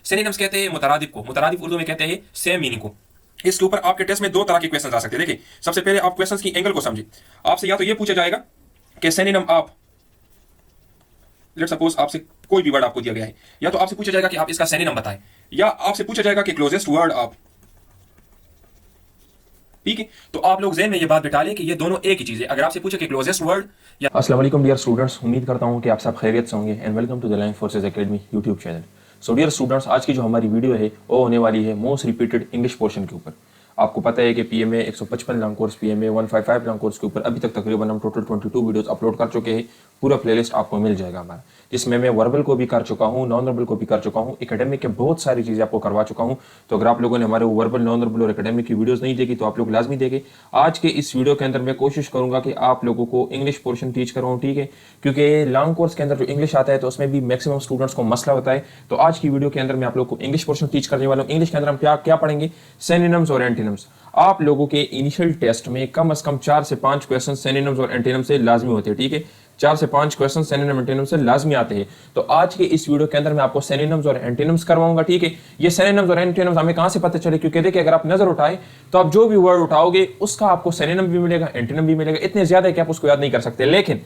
Synonyms कहते हैं मुतरादिफ को, मुतरादिफ उर्दू में कहते हैं सेम मीनिंग को। इसके ऊपर आपके टेस्ट में दो तरह के क्वेश्चन आ सकते हैं। देखिए, सबसे पहले आप क्वेश्चन की एंगल को समझिए। आपसे या तो ये पूछा जाएगा कि सिनोनिम आप, लेट सपोज आपसे कोई भी वर्ड आपको दिया गया है, या तो आपसे पूछा जाएगा कि आप इसका सिनोनिम बताएं, या आपसे पूछा जाएगा कि क्लोजेस्ट वर्ड आप। ठीक है, तो आप लोग ज़हन में ये बात बिठा लें कि ये दोनों एक ही चीज़ है। अगर आपसे पूछे कि क्लोजेस्ट वर्ड या अस्सलाम वालेकुम डियर स्टूडेंट्स, उम्मीद करता हूँ कि आप सब खैरियत से होंगे and welcome to the line forces academy YouTube channel. So dear students, आज की जो हमारी वीडियो है वो होने वाली है मोस्ट रिपीटेड इंग्लिश पोर्शन के ऊपर। आपको पता है कि PMA 155 long course, PMA 155 long course के ऊपर अभी तक तकरीबन हम टोटल 22 वीडियोस अपलोड कर चुके हैं। पूरा प्लेलिस्ट आपको मिल जाएगा हमारा, जिसमें मैं वर्बल को भी कर चुका हूँ, नॉन वर्बल को भी कर चुका हूँ, एकेडमिक के बहुत सारी चीज़ें आपको करवा चुका हूँ। तो अगर आप लोगों ने हमारे वर्बल, नॉन वर्बल और एकेडमिक की वीडियोस नहीं देखी तो आप लोग लाजमी देखें। आज के इस वीडियो के अंदर मैं कोशिश करूंगा कि आप लोगों को इंग्लिश पोर्शन टीच करूँ, ठीक है, क्योंकि लॉन्ग कोर्स के अंदर जो इंग्लिश आता है तो उसमें भी मैक्सिमम स्टूडेंट्स को मसला होता है। तो आज की वीडियो के अंदर मैं आप लोगों को इंग्लिश पोर्शन टीच करने वाला हूँ। इंग्लिश के अंदर हम क्या क्या पढ़ेंगे? सिनोनिम्स और एंटोनिम्स। आप लोगों के इनिशियल टेस्ट में कम से कम 4 से 5 क्वेश्चन सिनोनिम्स और एंटोनिम्स से लाजमी होते हैं, ठीक है। 4 से 5 क्वेश्चन सिनोनिम एंटोनिम से लाजमी आते हैं। तो आज के इस वीडियो के अंदर मैं आपको सिनोनिम्स और एंटोनिम्स करवाऊंगा, ठीक है। ये सिनोनिम्स और एंटोनिम्स हमें कहां से पता चले? क्योंकि देखिए, अगर आप नजर उठाए तो आप जो भी वर्ड उठाओगे उसका आपको सिनोनिम भी मिलेगा, एंटोनिम भी मिलेगा। इतने ज्यादा है कि आप उसको याद नहीं कर सकते। लेकिन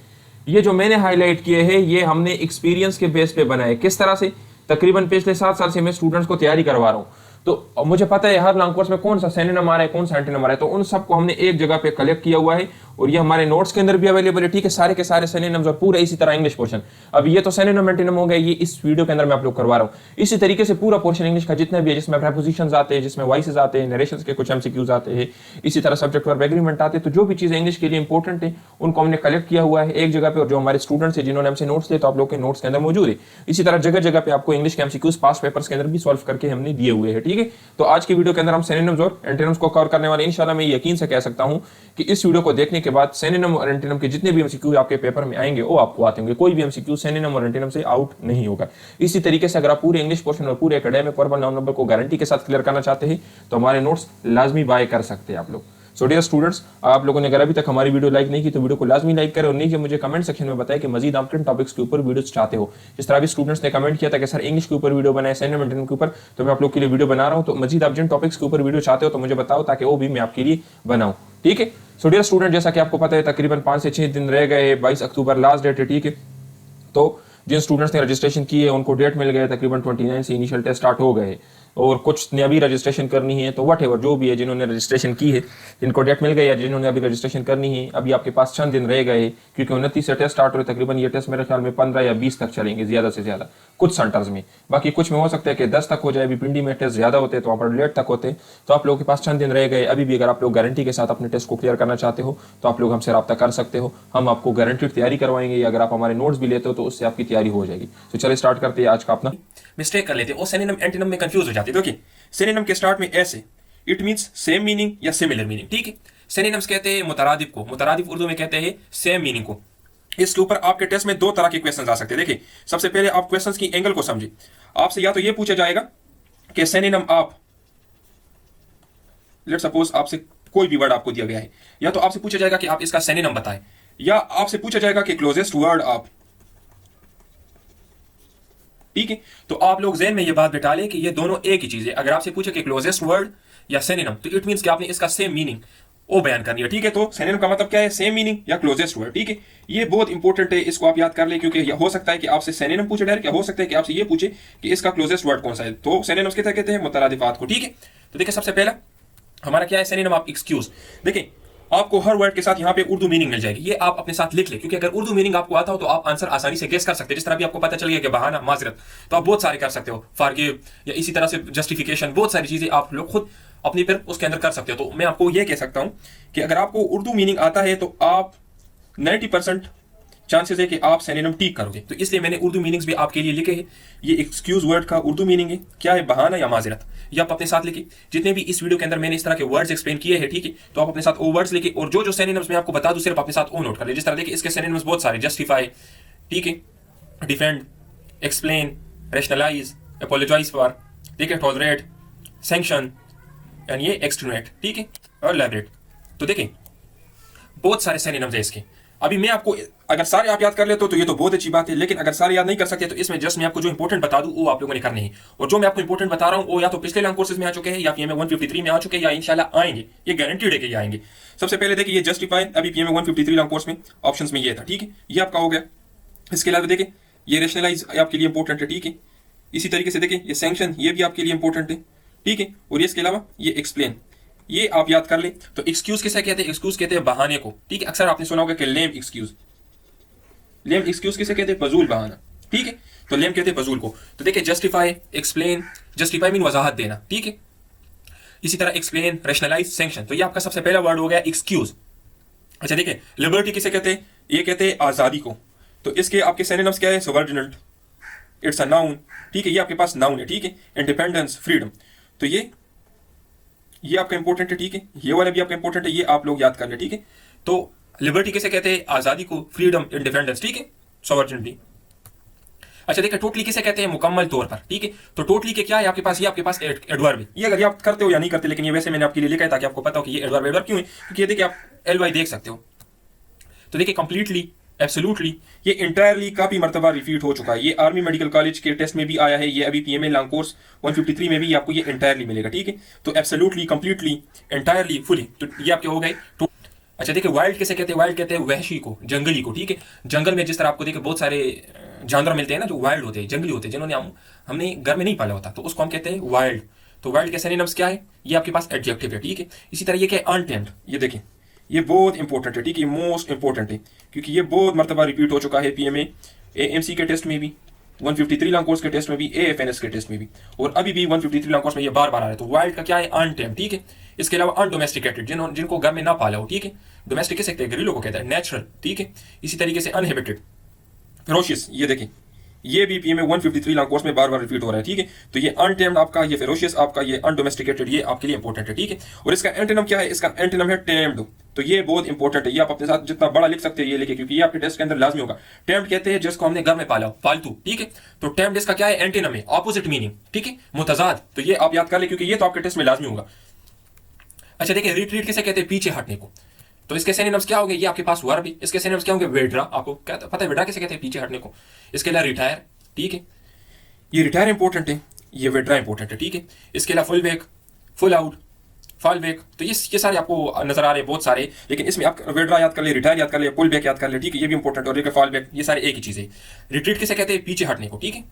ये जो मैंने हाईलाइट किए हैं ये हमने एक्सपीरियंस के बेस पे बनाए। किस तरह से? तकरीबन पिछले 7 साल से मैं स्टूडेंट्स को तैयारी करवा रहा हूँ, तो मुझे पता है हर लॉन्ग कोर्स में कौन सा सिनोनिम आ रहा है, कौन सा एंटोनिम आ रहा है। तो उन सबको हमने एक जगह पे कलेक्ट किया हुआ है और ये हमारे नोट्स के अंदर भी अवेलेबल है, ठीक है। सारे के सारे सिनोनिम्स और पूरा इसी तरह इंग्लिश पोर्शन। अब ये तो सिनोनिम एंटोनिम हो गया, ये इस वीडियो के अंदर मैं आप लोग करवा रहा हूँ। इसी तरीके से पूरा पोर्शन इंग्लिश का जितना भी है, जिसमें प्रीपोजिशंस आते हैं, जिसमें वॉइसेस आते हैं, नरेशंस के कुछ एमसीक्यूज आते हैं, इसी तरह सब्जेक्ट वर्ब एग्रीमेंट आते हैं। तो जो भी चीजें इंग्लिश के लिए इंपॉर्टेंट है उनको हमने कलेक्ट किया हुआ है एक जगह पे, और जो हमारे स्टूडेंट्स हैं जिन्होंने हमसे नोट्स लिए तो आप लोग के नोट्स के अंदर मौजूद है। इसी तरह जगह जगह पे आपको इंग्लिश के एमसीक्यूज पास पेपर्स के अंदर भी सॉल्व करके हमने दिए हुए हैं, ठीक है। तो आज की वीडियो के अंदर हम सिनोनिम्स और एंटोनिम्स को कवर करने वाले। इंशाल्लाह मैं यकीन से कह सकता हूं कि इस वीडियो को देखने के बाद सिनोनिम और एंटोनिम के जितने भी एमसीक्यू आपके पेपर में आएंगे वो आपको आते होंगे। कोई भी एमसीक्यू सिनोनिम और एंटोनिम से आउट नहीं होगा। इसी तरीके से अगर आप पूरे इंग्लिश पोर्शन और पूरे एकेडमिक वर्बल, नॉन वर्बल को गारंटी के साथ क्लियर करना चाहते हैं तो हमारे नोट्स लाजमी बाय कर सकते हैं आप लोग। सो डियर स्टूडेंट्स, आप लोगों ने अगर अभी तक हमारी वीडियो लाइक नहीं की तो वीडियो को लाजमी लाइक करें और नीचे मुझे कमेंट सेक्शन में बताएं कि मजीद आप किन टॉपिक्स के ऊपर वीडियोस चाहते हो। जिस तरह भी स्टूडेंट्स ने कमेंट किया था कि सर इंग्लिश के ऊपर वीडियो बनाए, सिनोनिम एंटोनिम के ऊपर, तो मैं आप लोग के लिए वीडियो बना रहा हूं। तो मजीद आप जिन टॉपिक्स के ऊपर वीडियो चाहते हो तो मुझे बताओ ताकि वो भी मैं आपके लिए बनाऊं, ठीक है। सो डियर स्टूडेंट, जैसा कि आपको पता है तकरीबन 5 से 6 दिन रह गए, 22 अक्टूबर लास्ट डेट है, ठीक है। तो जिन स्टूडेंट्स ने रजिस्ट्रेशन की है उनको डेट मिल गया, तकरीबन 29 से इनिशियल टेस्ट स्टार्ट हो गए और कुछ ने अभी रजिस्ट्रेशन करनी है। तो वट एवर जो भी है, जिन्होंने रजिस्ट्रेशन की है, जिनको डेट मिल गई या जिन्होंने अभी रजिस्ट्रेशन करनी है, अभी आपके पास 6 दिन रह गए, क्योंकि 29 से टेस्ट स्टार्ट हो रहे। तकरीबन ये टेस्ट मेरे ख्याल में 15 या 20 तक चलेंगे ज़्यादा से ज़्यादा कुछ सेंटर्स में। बाकी कुछ में हो सकता है कि 10 तक हो जाए। अभी पिंडी में टेस्ट ज़्यादा होते हैं तो वहाँ पर लेट तक होते हैं। तो आप लोगों के पास 6 दिन रह गए। अभी भी अगर आप लोग गारंटी के साथ अपने टेस्ट को क्लियर करना चाहते हो तो आप लोग हमसे रब्ता कर सकते हो। हम आपको गारंटीड तैयारी करवाएंगे, या अगर आप हमारे नोट्स भी लेते हो तो उससे आपकी तैयारी हो जाएगी। तो चलिए स्टार्ट करते हैं आज का अपना। मिस्टेक कर लेते हैं और सिनोनिम एंटोनिम में कंफ्यूज हो जाते हैं। देखिए, सिनोनिम के स्टार्ट में ऐसे, इट मींस सेम मीनिंग या सिमिलर मीनिंग, ठीक है। सिनोनिम्स कहते हैं मुतरादिफ को, मुतरादिफ उर्दू में कहते हैं सेम मीनिंग को। इसके ऊपर आपके टेस्ट में दो तरह के क्वेश्चंस आ सकते हैं। देखिए, सबसे पहले आप क्वेश्चंस की एंगल को समझिए। आपसे या तो ये पूछा जाएगा कि सिनोनिम आप, लेट सपोज आपसे कोई भी वर्ड आपको दिया गया है, या तो आपसे पूछा जाएगा कि आप इसका सिनोनिम बताएं, या आपसे पूछा जाएगा कि क्लोजेस्ट वर्ड आप, ठीक है। तो आप लोग ज़हन में ये बात बिठा लें कि ये दोनों एक ही चीज है। अगर आपसे पूछे कि क्लोजेस्ट वर्ड या सिनोनिम, तो इट मींस कि आपने इसका सेम मीनिंग वो बयान करनी है, ठीक है। तो सिनोनिम का मतलब क्या है? सेम मीनिंग या क्लोजेस्ट वर्ड, ठीक है। ये बहुत इंपॉर्टेंट है, इसको आप याद कर ले, क्योंकि हो सकता है कि आपसे सिनोनिम पूछे डायरेक्ट, या हो सकता है कि आपसे ये पूछे कि इसका क्लोजेस्ट वर्ड कौन सा है। तो सिनोनिम्स किसे कहते हैं? मुतरादिफात को, ठीक है। तो देखिए, सबसे पहला हमारा क्या है? सिनोनिम आप एक्सक्यूज। देखिए, आपको हर वर्ड के साथ यहाँ पे उर्दू मीनिंग मिल जाएगी, ये आप अपने साथ लिख ले, क्योंकि अगर उर्दू मीनिंग आपको आता हो तो आप आंसर आसानी से गेस कर सकते हैं। जिस तरह भी आपको पता चल गया कि बहाना, माजरत, तो आप बहुत सारे कर सकते हो, फॉरगिव, या इसी तरह से जस्टिफिकेशन, बहुत सारी चीजें आप लोग खुद अपनी फिर उसके अंदर कर सकते हो। तो मैं आपको ये कह सकता हूँ कि अगर आपको उर्दू मीनिंग आता है तो आप 90% चांसेस है कि आप सिनोनिम ठीक करोगे। तो इसलिए मैंने उर्दू मीनिंग्स भी आपके लिए लिखे हैं। ये एक्सक्यूज वर्ड का उर्दू मीनिंग है, क्या है? बहाना या माजरत। ये आप अपने साथ लिखिए। जितने भी इस वीडियो के अंदर मैंने इस तरह के वर्ड्स एक्सप्लेन किए हैं, ठीक है, तो आप अपने साथ वो वर्ड्स लिखिए, और जो जो सिनोनिम्स मैं आपको बता दूं सिर्फ अपने साथ वो नोट कर ले। जिस तरह देखिए, इसके सिनोनिम्स बहुत सारे, जस्टिफाई, ठीक है, defend, explain, rationalise, apologise for, ठीक है, टॉलरेट, सैंक्शन, यानी ये एक्सटेनुएट, ठीक है, और लैबरेट। तो देखिए, बहुत सारे सिनोनिम्स है इसके। अभी मैं आपको, अगर सारे आप याद कर लेते हो तो ये तो बहुत अच्छी बात है, लेकिन अगर सारे याद नहीं कर सकते तो इसमें जस्ट मैं आपको जो इंपॉर्टेंट बता दूं वो आप लोगों ने करने हैं। और जो मैं आपको इंपॉर्टेंट बता रहा हूं वो या तो पिछले लॉन्ग कोर्सेज में आ चुके हैं या पीएमए 153 में आ चुके हैं या इंशाल्लाह आएंगे, ये गारंटीड है कि ये आएंगे। सबसे पहले देखिए ये जस्टिफाई अभी पीएमए 153 लॉन्ग कोर्स में ऑप्शन में ये था, ठीक है, ये आपका हो गया। इसके अलावा देखिए ये रेशनलाइज आपके लिए इंपॉर्टेंट है, ठीक है। इसी तरीके से देखिए ये सैंक्शन ये भी आपके लिए इंपॉर्टेंट है, ठीक है। और इसके अलावा ये एक्सप्लेन ये आप याद कर ले। तो एक्सक्यूज किसे कहते हैं? एक्सक्यूज कहते हैं बहाने को, ठीक है। अक्सर आपने सुना होगा कि लेम एक्सक्यूज, लेम एक्सक्यूज किसे कहते हैं? फजूल बहाना, ठीक है। तो लेम कहते हैं फजूल को। तो देखिए जस्टिफाई, एक्सप्लेन, जस्टिफाई मीन वजाहत देना, ठीक है। इसी तरह एक्सप्लेन, रेशनलाइज, सैंक्शन, तो ये आपका सबसे पहला वर्ड हो गया एक्सक्यूज। अच्छा देखिए लिबर्टी किसे कहते हैं? ये कहते हैं आजादी को। तो इसके आपके सिनोनिम्स क्या है? सबऑर्डिनेट, इट्स अ नाउन, ठीक है, ये आपके पास नाउन है, ठीक है। इंडिपेंडेंस, फ्रीडम, तो ये आपका इंपॉर्टेंट है, ठीक है। ये वाला भी आपका इंपॉर्टेंट है, ये आप लोग याद कर ले, ठीक है। तो लिबर्टी किसे कहते हैं? आजादी को, फ्रीडम, इंडिपेंडेंस, ठीक है, सॉवरेनिटी। अच्छा देखिए टोटली किसे कहते हैं? मुकम्मल तौर पर, ठीक है। तो टोटली के क्या है आपके पास? ये आपके पास एडवर्ब है। ये अगर आप करते हो या नहीं करते, लेकिन ये वैसे मैंने आपके लिए लिखा है ताकि आपको पता हो कि ये एडवर्ब क्यों है, क्योंकि ये देखिए आप एलवाई देख सकते हो। तो देखिए कंप्लीटली, एब्सोल्युटली, ये इंटायरली काफी मरतबा रिपीट हो चुका है। ये आर्मी मेडिकल कॉलेज के टेस्ट में भी आया है, ये अभी पीएमए लॉन्ग कोर्स 153 में भी आपको ये इंटायरली मिलेगा, ठीक है। तो एब्सोल्युटली, कंप्लीटली, इंटायरली, फुली, तो ये आपके हो गए। अच्छा देखिए वाइल्ड किसे कहते हैं? वाइल्ड कहते हैं वहशी को, जंगली को, ठीक है। जंगल में जिस तरह आपको देखिए बहुत सारे जानवर मिलते हैं ना जो वाइल्ड होते हैं, जंगली होते हैं, जिन्होंने हमने घर में नहीं पाला होता, तो उसको हम कहते हैं वाइल्ड। तो वाइल्ड के सिनोनिम्स क्या है? ये आपके पास एडजेक्टिव है, ठीक है। इसी तरह ये क्या है? अनटेम्ड, ये देखिए ये बहुत इंपॉर्टेंट है, ठीक है, मोस्ट इंपॉर्टेंट है, क्योंकि ये बहुत मरतबा रिपीट हो चुका है पीएमए एएमसी के टेस्ट में भी, 153 लॉन्ग कोर्स के टेस्ट में भी, एएफएनएस के टेस्ट में भी, और अभी भी 153 लॉन्ग कोर्स में ये बार बार आ रहा है। तो वाइल्ड का क्या है? अनटेम्ड, ठीक है। इसके अलावा अनडोमेस्टिकेटेड, जिनको घर में ना पाला हो, ठीक है। डोमेस्टिक किसे कहते हैं? घरेलू को कहता है, नेचुरल, ठीक है। इसी तरीके से अनहेबिटेड, फेरोशियस, ये देखिए ये भी पीएमए 153 लॉन्ग कोर्स में बार बार रिपीट हो रहा है, ठीक है। तो ये अनटेम्ड आपका, ये फेरोशियस आपका, ये अनडोमेस्टिकेटेड, ये आपके लिए इंपॉर्टेंट है, ठीक है। और इसका एंटोनिम क्या है? इसका एंटोनिम है टेम्ड। तो ये बहुत इंपॉर्टेंट है, ये आप अपने साथ जितना बड़ा लिख सकते हैं ये लिखे, क्योंकि ये आपके टेस्ट के अंदर लाजमी होगा। टेम्ड कहते हैं जिसको हमने घर में पाला हो, पालतू, ठीक है। तो टेम्ड इसका क्या है? एंटोनिम है, ऑपोजिट मीनिंग, ठीक है, मुतजाद। तो ये आप याद कर ले क्योंकि ये तो आपके टेस्ट में लाजमी होगा। अच्छा देखिए रिट्रीट किसे कहते हैं? पीछे हटने को। तो इसके सिनोनिम्स क्या होंगे? ये आपके पास वर्ब है। इसके सिनोनिम्स क्या होंगे? विड्रा, आपको क्या पता है विड्रा किसे कहते हैं? पीछे हटने को। इसके अलावा रिटायर, ठीक है, ये रिटायर इंपॉर्टेंट है, ये विड्रा इंपॉर्टेंट है, ठीक है। इसके अलावा full back, full out, fall back, तो ये सारे आपको नजर आ रहे हैं बहुत सारे, लेकिन इसमें आप विड्रा याद कर ले, रिटायर याद कर ले, पुल बैक याद कर ले, ठीक है, ये भी इंपॉर्टेंट। और फॉल बैक, ये सारे एक ही चीज है। रिट्रीट किसे कहते हैं? पीछे हटने को, ठीक है।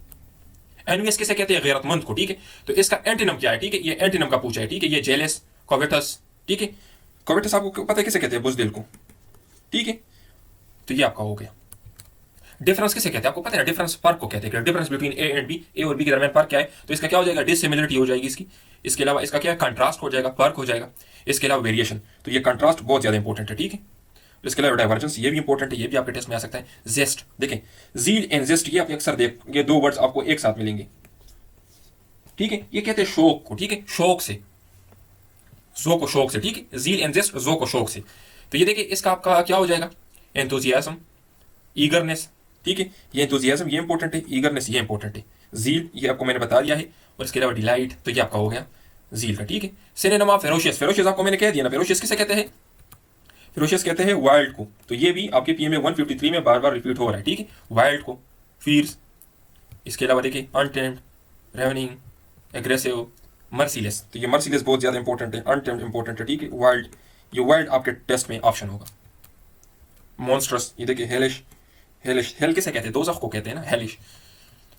एनवीएस किसे कहते हैं? गैरतमंद को, ठीक है। तो इसका एंटीनम क्या है? ठीक है, ये एंटीनम का पूछा है, ठीक है। ये जेलस, कोवेटस, ठीक है। कोवेटस आपको पता है किसे कहते हैं? बुज़दिल को, ठीक है। तो ये आपका हो गया। डिफरेंस किसे कहते हैं? आपको पता है ना, डिफरेंस फर्क को कहते हैं। Difference between A and B, A और बी के दरमियान फर्क क्या है? तो इसका क्या हो जाएगा? डिसिमिलरिटी हो जाएगी इसकी। इसके अलावा इसका क्या है? कंट्रास्ट हो जाएगा, फर्क हो जाएगा। इसके अलावा वेरिएशन, तो ये कंट्रास्ट बहुत ज्यादा इंपॉर्टेंट है, ठीक है। इसके अलावा डाइवर्जेंस, ये भी इंपॉर्टेंट है, ये भी आपके टेस्ट में आ सकता है। जेस्ट, देखें जील एंड जेस्ट, ये आप अक्सर देख, ये दो वर्ड्स आपको एक साथ मिलेंगे, ठीक है। ये कहते हैं शौक को, ठीक है, शौक से, जो को शौक से, ठीक है। जील एंड जेस्ट, जो को शौक से। तो ये देखिए इसका आपका क्या हो जाएगा? एंथुजियाज्म, ईगरनेस, ठीक है। ये एंथुजियाज्म ये इंपॉर्टेंट है, ईगरनेस ये इंपॉर्टेंट है, जील ये आपको मैंने बता दिया है। और इसके अलावा डिलाइट, तो ये आपका हो गया जील का, ठीक है। सिनोनिम ऑफ फेरोशियस, फेरोशियस आपको मैंने कह दिया ना, फेरोशियस किसे कहते हैं? फेरोशियस कहते हैं वाइल्ड को। तो ये भी आपके पीएमए 153 में बार बार रिपीट हो रहा है, ठीक है, वाइल्ड को, फियर्स। इसके अलावा देखिए अनटेम्ड, रेवनिंग, एग्रेसिव, मर्सीलेस, तो ये मर्सीलेस बहुत ज्यादा इंपॉर्टेंट है, अनटेम्ड इंपॉर्टेंट है, ठीक है। वाइल्ड, ये वाइल्ड आपके टेस्ट में ऑप्शन होगा। मॉन्स्ट्रस, ये देखिए हेलिश, हेलिश, हेल किसे कहते हैं? दोज़ख को कहते हैं ना, हेलिश।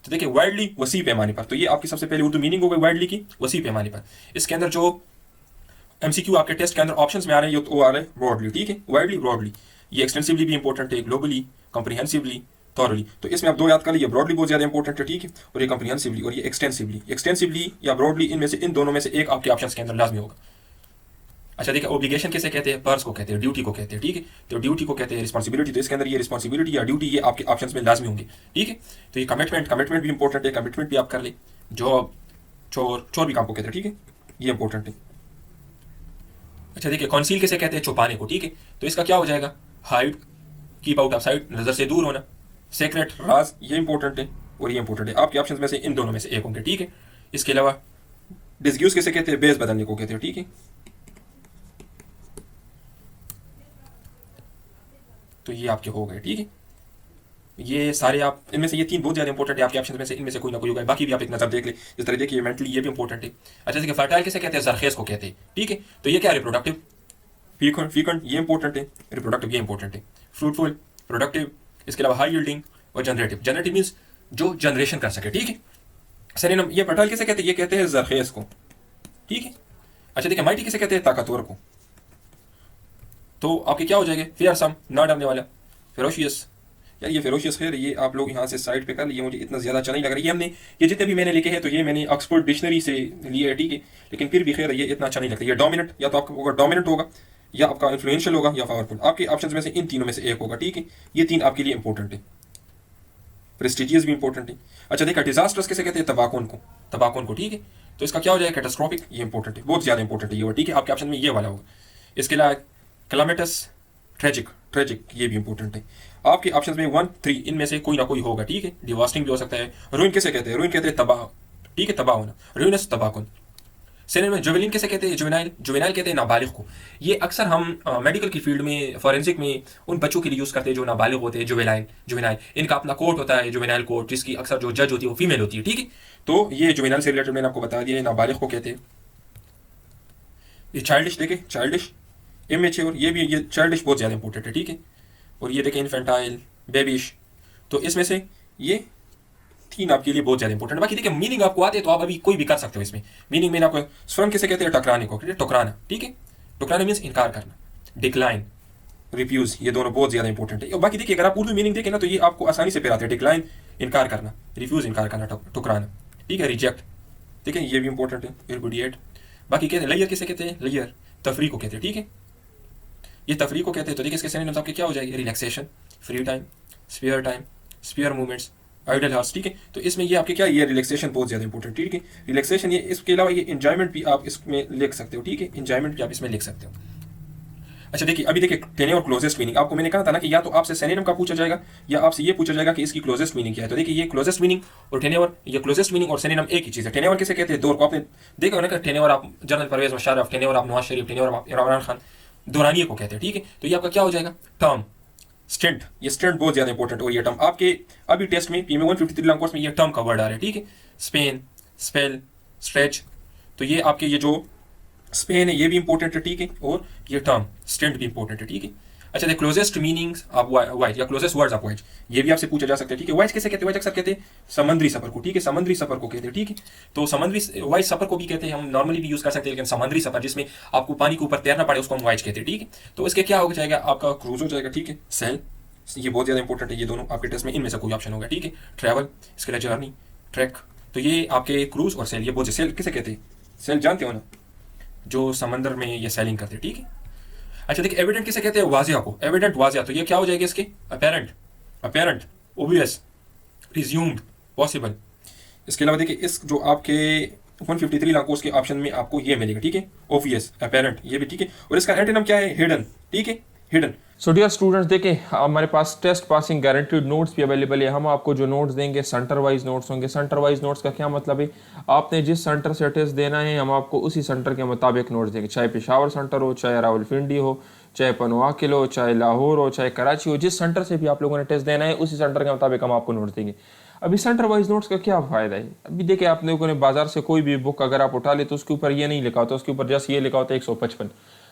तो देखिए वाइडली, वसी पैमाने पर, तो ये आपकी सबसे पहले उर्दू मीनिंग हो गई वाइडली की, वसी पैमाने पर। इसके अंदर जो एमसीक्यू आपके टेस्ट के अंदर ऑप्शंस में आ रहे हैं, वो आ रहे हैं ब्रॉडली, ठीक है, वाइडली, ब्रॉडली। ये एक्सटेंसिवली भी इंपॉर्टेंट है, ग्लोबली, कॉम्प्रिहेंसिवली, थॉरली। तो इसमें आप दो याद कर लीजिए, ब्रॉडली बहुत ज्यादा इंपॉर्टेंट है, ठीक है, और ये कॉम्प्रिहेंसिवली और ये एक्सटेंसिवली। एक्सटेंसिवली या ब्रॉडली, इनमें से, इन दोनों में से एक आपके ऑप्शंस के अंदर लाजमी होगा। अच्छा देखिए ओब्लिगेशन किसे कहते हैं? पर्स को कहते हैं, ड्यूटी को कहते हैं, ठीक है। तो ड्यूटी को कहते हैं रिस्पॉन्सिबिलिटी, तो इसके अंदर ये रिस्पॉन्सिबिलिटी या ड्यूटी ये आपके ऑप्शंस में लाजमी होंगे, ठीक है। तो ये कमिटमेंट, कमिटमेंट भी इंपॉर्टेंट है, कमिटमेंट भी आप कर ले। जॉब, चोर, चोर भी काम को कहते हैं, ठीक है, ये इंपॉर्टेंट है। अच्छा देखिए कॉन्सील किसे कहते हैं? छुपाने को, ठीक है। तो इसका क्या हो जाएगा? Hide, keep out of site, नजर से दूर होना। सीक्रेट, राज, ये इंपॉर्टेंट है और ये इंपॉर्टेंट है, आपके ऑप्शंस में से इन दोनों में से एक होंगे, ठीक है। इसके अलावा डिस्ग्यूज किसे कहते हैं? बेस बदलने को कहते हैं, ठीक है। तो ये आपके हो गए, ठीक है। ये सारे आप इनमें से ये 3 बहुत ज़्यादा इंपॉर्टेंट है आपके ऑप्शन में से, इनमें से कोई ना कोई होगा। बाकी भी आप एक नज़र देख ले, जिस तरह देखिए मेंटली ये भी इंपॉर्टेंट है। अच्छा देखिए फर्टाइल किसे कहते हैं, जरखेज को कहते हैं, ठीक है। तो ये क्या रिप्रोडक्टिव, फीकंड ये इंपॉर्टेंट है, रिप्रोडक्टिव ये इंपॉर्टेंट है, फ्रूटफुल, प्रोडक्टिव, इसके अलावा हाई यील्डिंग और जनरेटिव। जनरेटिव मीन्स जो जनरेशन कर सके, ठीक है। सेरेनम ये फर्टाइल किसे कहते हैं, ये कहते हैं जरखेज को, ठीक है। अच्छा देखिए माइटी किसे कहते हैं, ताकतवर को। तो आपके क्या हो जाएंगे, फियरसम ना डरने वाला, फेरोशियस। यार ये फेरोशियस खैर ये आप लोग यहाँ से साइड पे कर लिए, मुझे इतना ज़्यादा अच्छा नहीं लग रहा है। ये हमने ये जितने भी मैंने लिखे हैं तो ये मैंने ऑक्सफोर्ड डिक्शनरी से लिए है, ठीक है। लेकिन फिर भी खैर ये इतना अच्छा नहीं लगता। ये डोमिनेंट या तो आपका डोमिनेंट होगा, या आपका इन्फ्लुएंशियल होगा, या पावरफुल। आपके ऑप्शन में से इन तीनों में से एक होगा, ठीक है। ये 3 आपके लिए इंपॉर्टेंट है। प्रेस्टिजियस भी इंपॉर्टेंट है। अच्छा देखा डिजास्टर्स किसे कहते हैं, तबाकून को, ठीक है। तो इसका क्या हो जाएगा, कैटास्ट्रॉफिक, ये इंपॉर्टेंट है, बहुत ज़्यादा इंपॉर्टेंट है ये, ठीक है। आपके ऑप्शन में ये वाला होगा। इसके अलावा क्लामेटस, ट्रेजिक ये भी इंपॉर्टेंट है। आपके ऑप्शंस में 1, 3 इनमें से कोई ना कोई होगा, ठीक है। डिवास्टिंग भी हो सकता है। रूइन किसे कहते हैं, रूइन कहते हैं तबाह, ठीक है, तबाह होना, रूइनस, तबाकुन। सिनेमा में जुवेलिन किसे कहते हैं, जुवेनाइल कहते हैं नाबालिग को। ये अक्सर हम मेडिकल की फील्ड में, फॉरेंसिक में उन बच्चों के लिए यूज़ करते हैं जो नाबालिग होते हैं, जुवेनाइल। इनका अपना कोर्ट होता है जुवेनाइल कोर्ट, जिसकी अक्सर जो जज होती है वो फीमेल होती है, ठीक है। तो ये जुवेनाइल से रिलेटेड मैंने आपको बता दिया, नाबालिग को कहते हैं। ये चाइल्डिश, देखे चाइल्डिश, इमेच्योर, ये भी ये चाइल्डिश बहुत ज़्यादा इंपॉर्टेंट है, ठीक है। और ये देखें इन्फेंटाइल, बेबिश। तो इसमें से ये 3 आपके लिए बहुत ज़्यादा इंपॉर्टेंट है। बाकी देखिए मीनिंग आपको आते हैं तो आप अभी कोई भी कर सकते हो इसमें। मीनिंग में आपको स्वरम किसे कहते हैं, टकराने को, टकराना, ठीक है। टकराना मीन्स इनकार करना, डिक्लाइन, रिफ्यूज, ये दोनों बहुत ज़्यादा इंपॉर्टेंट है। और बाकी देखिए अगर आप उर्दू मीनिंग देखें ना तो ये आपको आसानी से फिर आते हैं। डिक्लाइन इनकार करना, रिफ्यूज इनकार करना, टकराना, ठीक है। रिजेक्ट, ठीक है, ये भी इंपॉर्टेंट है। रिपुडिएट। बाकी कहते हैं लेयर किसे कहते हैं, लेयर तफरी को कहते हैं, ठीक है। ये तफरी को कहते हैं। तो देखिए इसके सिनोनिम्स आपके क्या हो जाएगी, relaxation, free time, spare movements, idle house, ठीक है। तो इसमें ये आपके क्या, ये रिलैक्सेशन बहुत ज़्यादा इंपॉर्टेंट, ठीक है। रिलैक्सेशन, ये इसके अलावा ये एंजॉयमेंट भी आप इसमें लिख सकते हो, ठीक है। एंजॉयमेंट भी आप इसमें लिख सकते हो। अच्छा देखिए अभी देखिए टेने और क्लोजेस्ट मीनिंग, आपको मैंने कहा था ना कि या तो आपसे सिनोनिम का पूछा जाएगा या आपसे ये पूछा जाएगा कि इसकी क्लोजेस्ट मीनिंग क्या है। तो देखिए ये क्लोजेस्ट मीनिंग और टेनेवर, ये क्लोजेस्ट मीनिंग और सिनोनिम एक ही चीज़ है। टेनेवर किसे कहते हैं, दौर को। आपने देखा होगा ना कि टेनेवर आप जनरल परवेज मुशर्रफ, टेनेवर आप नवाज शरीफ, टेनेवर आप इमरान खान, दौरानिये को कहते हैं, ठीक है। तो ये आपका क्या हो जाएगा, टर्म, स्टेंट। ये स्टेंट बहुत ज़्यादा इंपॉर्टेंट और ये टर्म आपके अभी टेस्ट में पीएमए 153 लॉन्ग कोर्स में ये टर्म का वर्ड आ रहा है, ठीक है। Spain, spell, stretch. तो ये आपके ये जो स्पेन है ये भी इंपॉर्टेंट है, ठीक है। और ये टर्म स्टेंट भी इंपॉर्टेंट है, ठीक है। अच्छा द क्लोजेस्ट मीनिंग्स आप वाइज या क्लोजेस्ट वर्ड्स आप वाइज, ये भी आपसे पूछा जा सकता है, ठीक है। वाइज किसे कहते हैं, वाइज अक्सर कहते हैं समुद्री सफर को, ठीक है। समुद्री सफर को कहते हैं, ठीक है। तो समुद्री वाइज सफर को भी कहते हैं, हम नॉर्मली भी यूज कर सकते हैं, लेकिन समुद्री सफर जिसमें आपको पानी के ऊपर तैरना पड़े उसको हम वाइज कहते हैं, ठीक है। तो इसके क्या हो जाएगा, आपका क्रूज हो जाएगा, ठीक है। सेल, ये बहुत ज़्यादा इंपॉर्टेंट है, ये दोनों आपके टेस्ट में इनमें से कोई ऑप्शन होगा, ठीक है। ट्रैवल, इसके लिए जर्नी, ट्रैक। तो ये आपके क्रूज और सेल, ये बहुत, सेल किसे कहते हैं, सेल जानते हो ना, जो समंदर में ये सेलिंग करते हैं, ठीक है। अच्छा देखिए एविडेंट किसे कहते हैं, वाजिया को, एविडेंट वाजिया। तो ये क्या हो जाएगा इसके, अपेरेंट, ओबियस, प्रिज्यूम्ड, पॉसिबल। इसके अलावा देखिए इस जो आपके 153 लॉन्ग कोर्स के ऑप्शन में आपको ये मिलेगा, ठीक है। ऑब्वियस, अपेरेंट, ये भी ठीक है। और इसका एंटोनिम क्या है, हिडन, ठीक है, हिडन। सो डियर स्टूडेंट्स देखिए हमारे पास टेस्ट पासिंग गारंटीड नोट्स भी अवेलेबल है। हम आपको जो नोट्स देंगे सेंटर वाइज नोट्स होंगे। सेंटर वाइज नोट्स का क्या मतलब है, आपने जिस सेंटर से टेस्ट देना है हम आपको उसी सेंटर के मुताबिक नोट्स देंगे, चाहे पेशावर सेंटर हो, चाहे रावलपिंडी हो, चाहे पनवाकिल हो, चाहे लाहौर हो, चाहे कराची हो, जिस सेंटर से भी आप लोगों ने टेस्ट देना है उसी सेंटर के मुताबिक हम आपको नोट्स देंगे। अभी सेंटर वाइज नोट्स का क्या फ़ायदा है, अभी देखिए आप लोगों ने बाजार से कोई भी बुक अगर आप उठा ले तो उसके ऊपर ये नहीं लिखा होता, उसके ऊपर जस्ट ये लिखा होता है 155।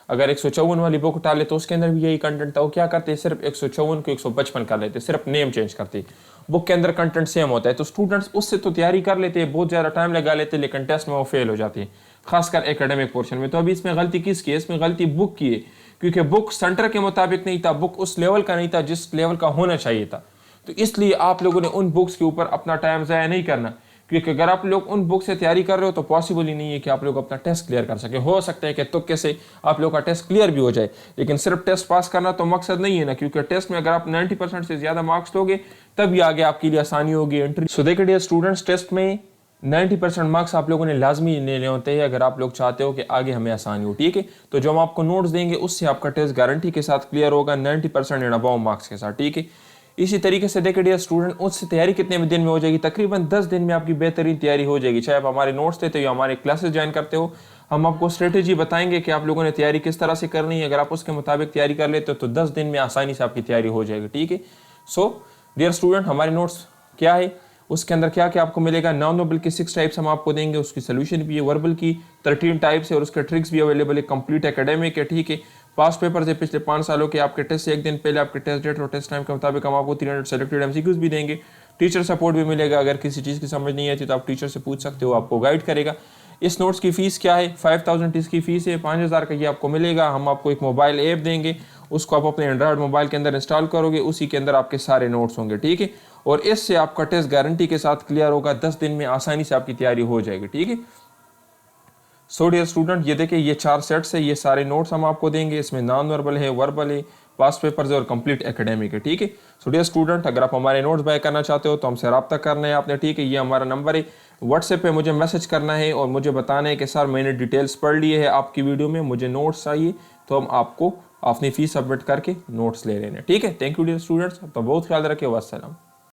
अगर 154 वाली बुक उठा ले तो उसके अंदर भी यही कंटेंट था। वो क्या करते हैं, सिर्फ 154 को 155 कर लेते, सिर्फ नेम चेंज करते, बुक के अंदर कंटेंट सेम होता है। तो स्टूडेंट्स उससे तो तैयारी कर लेते हैं, बहुत ज़्यादा टाइम लगा लेते हैं, लेकिन टेस्ट में वो फेल हो जाती है, खासकर एकेडमिक पोर्शन में। तो अभी इसमें गलती किसकी है, इसमें गलती बुक की है, क्योंकि बुक सेंटर के मुताबिक नहीं था, बुक उस लेवल का नहीं था जिस लेवल का होना चाहिए था। तो इसलिए आप लोगों ने उन बुक्स के ऊपर अपना टाइम ज़ाया नहीं करना, क्योंकि अगर आप लोग उन बुक से तैयारी कर रहे हो तो पॉसिबल ही नहीं है कि आप लोग अपना टेस्ट क्लियर कर सके। हो सकता है कि तुक्के से आप लोग का टेस्ट क्लियर भी हो जाए, लेकिन सिर्फ टेस्ट पास करना तो मकसद नहीं है ना, क्योंकि टेस्ट में अगर आप 90% से ज़्यादा मार्क्स लोगे तभी आगे आपके लिए आसानी होगी एंट्री। सो देखिए डियर स्टूडेंट्स, टेस्ट में 90% मार्क्स आप लोगों ने लाजमी लेने होते हैं अगर आप लोग चाहते हो कि आगे हमें आसानी हो, ठीक है। तो जो हम आपको नोट्स देंगे उससे आपका टेस्ट गारंटी के साथ क्लियर होगा 90% एंड अबव मार्क्स के साथ, ठीक है। इसी तरीके से देखिए डियर स्टूडेंट, उससे तैयारी कितने दिन में हो जाएगी? तकरीबन 10 दिन में आपकी बेहतरीन तैयारी हो जाएगी। चाहे आप हमारे नोट्स लेते हो या हमारे क्लासेस ज्वाइन करते हो, हम आपको स्ट्रेटेजी बताएंगे कि आप लोगों ने तैयारी किस तरह से करनी है। अगर आप उसके मुताबिक तैयारी कर लेते हो तो 10 दिन में आसानी से आपकी तैयारी हो जाएगी। ठीक है। सो डियर स्टूडेंट, हमारे नोट्स क्या है, उसके अंदर क्या क्या आपको मिलेगा? नॉन वर्बल की 6 टाइप्स हम आपको देंगे, उसकी सोल्यूशन भी है। वर्बल की 13 टाइप्स है और उसके ट्रिक्स भी अवेलेबल है। कंप्लीट एकेडमिक है। ठीक है। पास्ट पेपर से पिछले 5 सालों के आपके टेस्ट से एक दिन पहले आपके टेस्ट डेट और टेस्ट टाइम के मुताबिक हम आपको 300 सेलेक्टेड एमसीक्यूज भी देंगे। टीचर सपोर्ट भी मिलेगा। अगर किसी चीज़ की समझ नहीं आती तो आप टीचर से पूछ सकते हो, आपको गाइड करेगा। इस नोट्स की फीस क्या है? 5000 इसकी फीस है। 5000 का ये आपको मिलेगा। हम आपको एक मोबाइल ऐप देंगे, उसको आप अपने एंड्रॉयड मोबाइल के अंदर इंस्टॉल करोगे, उसी के अंदर आपके सारे नोट्स होंगे। ठीक है। और इससे आपका टेस्ट गारंटी के साथ क्लियर होगा। 10 दिन में आसानी से आपकी तैयारी हो जाएगी। ठीक है। सो डियर स्टूडेंट, ये देखिए ये 4 सेट्स है, ये सारे नोट्स हम आपको देंगे। इसमें नॉन वर्बल है, वर्बल है, पास्ट पेपर्स है और कंप्लीट एकेडमिक है। ठीक है। सो डियर स्टूडेंट, अगर आप हमारे नोट्स बाय करना चाहते हो तो हमसे रब्ता करना है आपने। ठीक है। ये हमारा नंबर है, व्हाट्सएप पे मुझे मैसेज करना है और मुझे बताना है कि सर मैंने डिटेल्स पढ़ लिए है आपकी वीडियो में, मुझे नोट्स चाहिए, तो हम आपको अपनी फीस सबमिट करके नोट्स ले लेने। ठीक है। Thank you dear students. तो बहुत ख्याल रखिए। वस्सलाम।